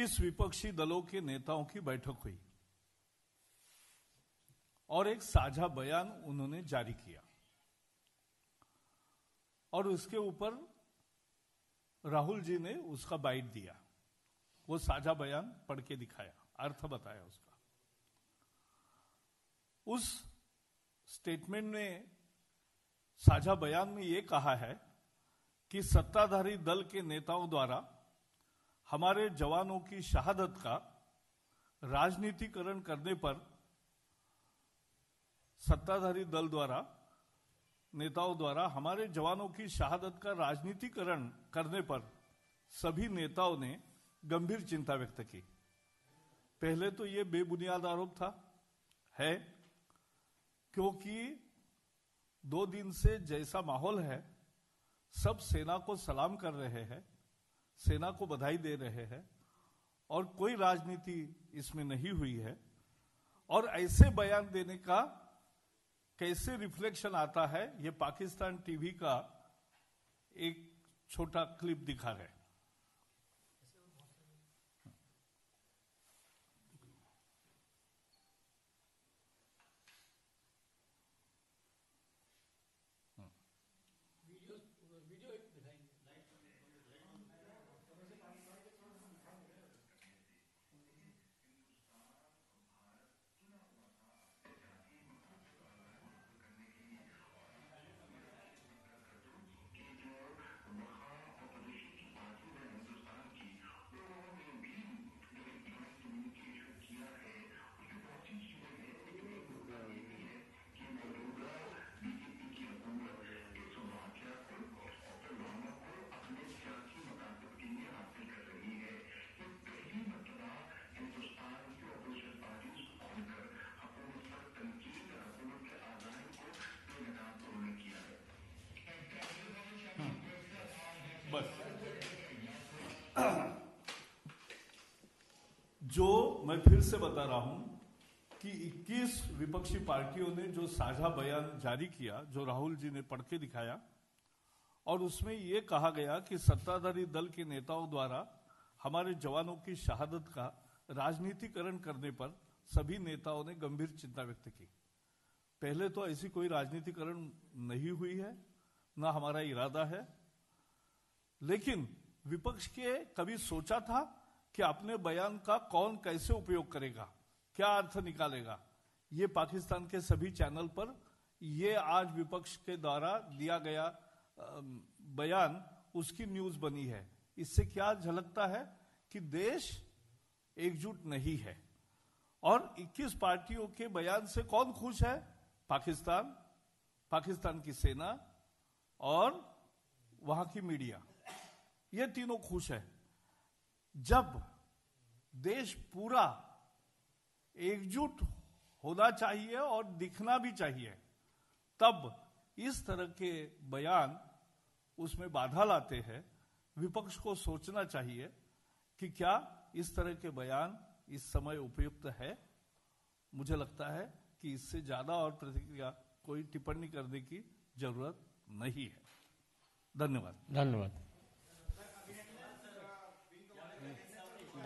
21 विपक्षी दलों के नेताओं की बैठक हुई और एक साझा बयान उन्होंने जारी किया और उसके ऊपर राहुल जी ने उसका बाइट दिया। वो साझा बयान पढ़ के दिखाया, अर्थ बताया उसका। उस स्टेटमेंट में, साझा बयान में यह कहा है कि सत्ताधारी दल के नेताओं द्वारा हमारे जवानों की शहादत का राजनीतिकरण करने पर, सत्ताधारी दल द्वारा, नेताओं द्वारा हमारे जवानों की शहादत का राजनीतिकरण करने पर सभी नेताओं ने गंभीर चिंता व्यक्त की। पहले तो यह बेबुनियाद आरोप था, है, क्योंकि 2 दिन से जैसा माहौल है, सब सेना को सलाम कर रहे हैं, सेना को बधाई दे रहे हैं और कोई राजनीति इसमें नहीं हुई है। और ऐसे बयान देने का कैसे रिफ्लेक्शन आता है, ये पाकिस्तान टीवी का एक छोटा क्लिप दिखा रहे हैं। जो मैं फिर से बता रहा हूं कि 21 विपक्षी पार्टियों ने जो साझा बयान जारी किया, जो राहुल जी ने पढ़ के दिखाया, और उसमें यह कहा गया कि सत्ताधारी दल के नेताओं द्वारा हमारे जवानों की शहादत का राजनीतिकरण करने पर सभी नेताओं ने गंभीर चिंता व्यक्त की। पहले तो ऐसी कोई राजनीतिकरण नहीं हुई है, ना हमारा इरादा है, लेकिन विपक्ष के कभी सोचा था कि अपने बयान का कौन कैसे उपयोग करेगा, क्या अर्थ निकालेगा? ये पाकिस्तान के सभी चैनल पर ये आज विपक्ष के द्वारा दिया गया बयान, उसकी न्यूज बनी है। इससे क्या झलकता है कि देश एकजुट नहीं है। और 21 पार्टियों के बयान से कौन खुश है? पाकिस्तान, पाकिस्तान की सेना और वहां की मीडिया, ये तीनों खुश है। जब देश पूरा एकजुट होना चाहिए और दिखना भी चाहिए, तब इस तरह के बयान उसमें बाधा लाते हैं। विपक्ष को सोचना चाहिए कि क्या इस तरह के बयान इस समय उपयुक्त है। मुझे लगता है कि इससे ज्यादा और प्रतिक्रिया कोई टिप्पणी करने की जरूरत नहीं है। धन्यवाद।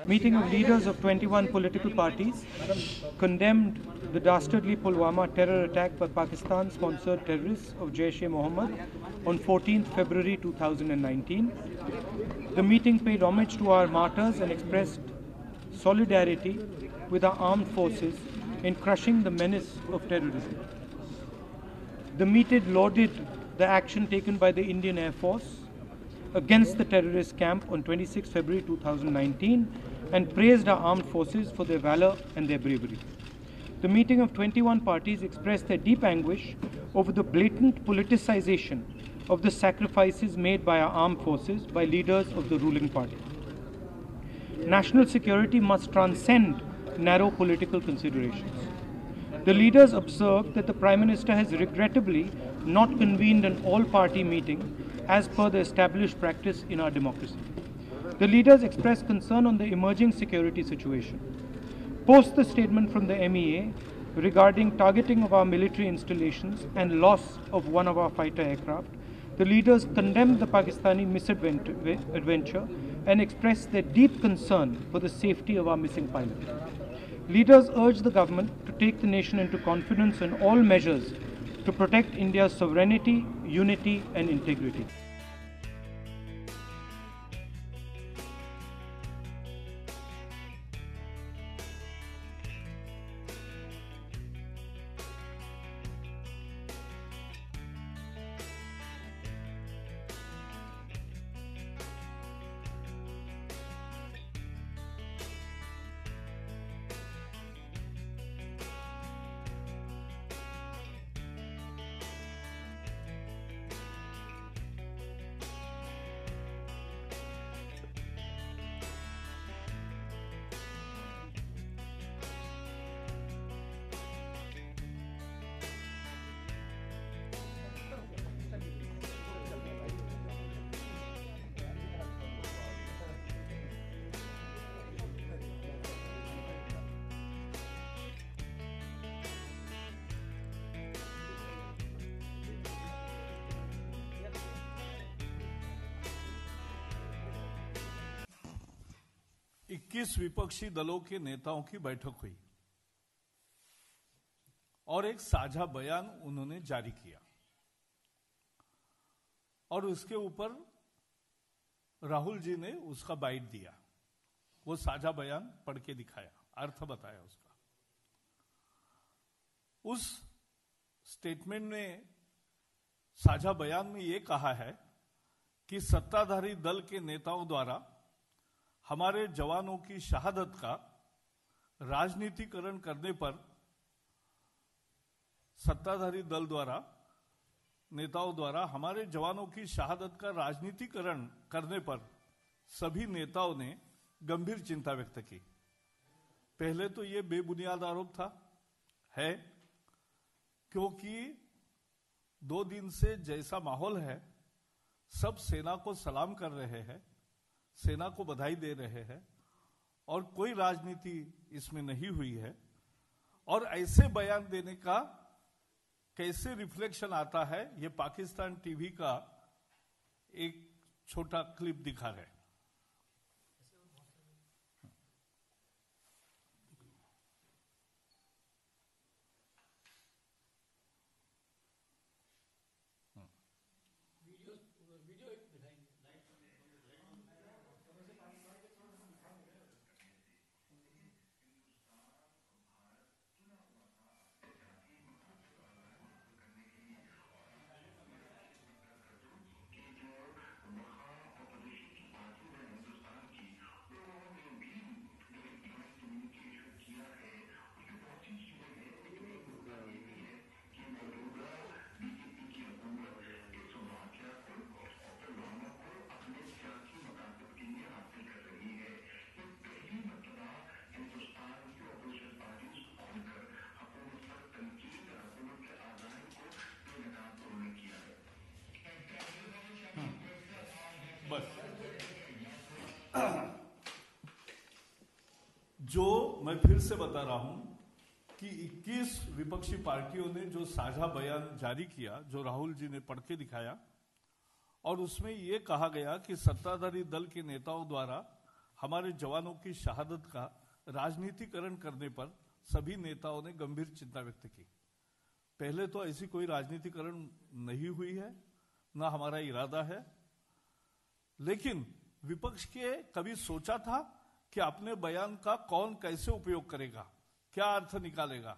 Meeting of leaders of 21 political parties condemned the dastardly Pulwama terror attack by Pakistan-sponsored terrorists of Jaish-e-Mohammed on 14th February 2019. The meeting paid homage to our martyrs and expressed solidarity with our armed forces in crushing the menace of terrorism. The meeting lauded the action taken by the Indian Air Force against the terrorist camp on 26 February 2019 and praised our armed forces for their valor and their bravery. The meeting of 21 parties expressed their deep anguish over the blatant politicization of the sacrifices made by our armed forces by leaders of the ruling party. National security must transcend narrow political considerations. The leaders observed that the Prime Minister has regrettably not convened an all-party meeting as per the established practice in our democracy. The leaders expressed concern on the emerging security situation. Post the statement from the MEA regarding targeting of our military installations and loss of one of our fighter aircraft, the leaders condemned the Pakistani misadventure and expressed their deep concern for the safety of our missing pilot. Leaders urged the government to take the nation into confidence on all measures to protect India's sovereignty, unity and integrity. इक्कीस विपक्षी दलों के नेताओं की बैठक हुई और एक साझा बयान उन्होंने जारी किया और उसके ऊपर राहुल जी ने उसका बाइट दिया। वो साझा बयान पढ़ के दिखाया, अर्थ बताया उसका। उस स्टेटमेंट में, साझा बयान में ये कहा है कि सत्ताधारी दल के नेताओं द्वारा हमारे जवानों की शहादत का राजनीतिकरण करने पर, सत्ताधारी दल द्वारा, नेताओं द्वारा हमारे जवानों की शहादत का राजनीतिकरण करने पर सभी नेताओं ने गंभीर चिंता व्यक्त की। पहले तो ये बेबुनियाद आरोप था, है, क्योंकि 2 दिन से जैसा माहौल है, सब सेना को सलाम कर रहे हैं, सेना को बधाई दे रहे हैं और कोई राजनीति इसमें नहीं हुई है। और ऐसे बयान देने का कैसे रिफ्लेक्शन आता है, ये पाकिस्तान टीवी का एक छोटा क्लिप दिखा रहे हैं। जो मैं फिर से बता रहा हूं कि 21 विपक्षी पार्टियों ने जो साझा बयान जारी किया, जो राहुल जी ने पढ़ के दिखाया, और उसमें यह कहा गया कि सत्ताधारी दल के नेताओं द्वारा हमारे जवानों की शहादत का राजनीतिकरण करने पर सभी नेताओं ने गंभीर चिंता व्यक्त की। पहले तो ऐसी कोई राजनीतिकरण नहीं हुई है, ना हमारा इरादा है, लेकिन विपक्ष के कभी सोचा था कि अपने बयान का कौन कैसे उपयोग करेगा, क्या अर्थ निकालेगा?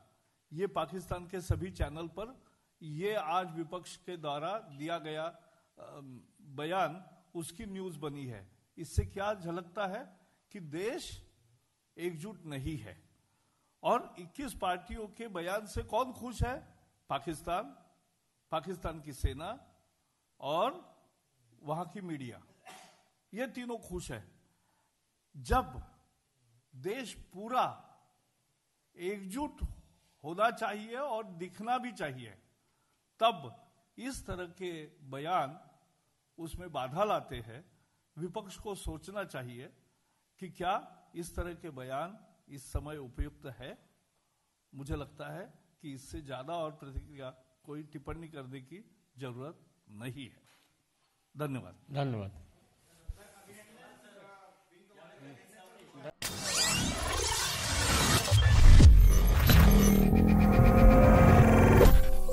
ये पाकिस्तान के सभी चैनल पर ये आज विपक्ष के द्वारा दिया गया बयान, उसकी न्यूज बनी है। इससे क्या झलकता है कि देश एकजुट नहीं है। और 21 पार्टियों के बयान से कौन खुश है? पाकिस्तान, पाकिस्तान की सेना और वहां की मीडिया, ये तीनों खुश है। जब देश पूरा एकजुट होना चाहिए और दिखना भी चाहिए, तब इस तरह के बयान उसमें बाधा लाते हैं। विपक्ष को सोचना चाहिए कि क्या इस तरह के बयान इस समय उपयुक्त है। मुझे लगता है कि इससे ज्यादा और प्रतिक्रिया, कोई टिप्पणी करने की जरूरत नहीं है। धन्यवाद। धन्यवाद।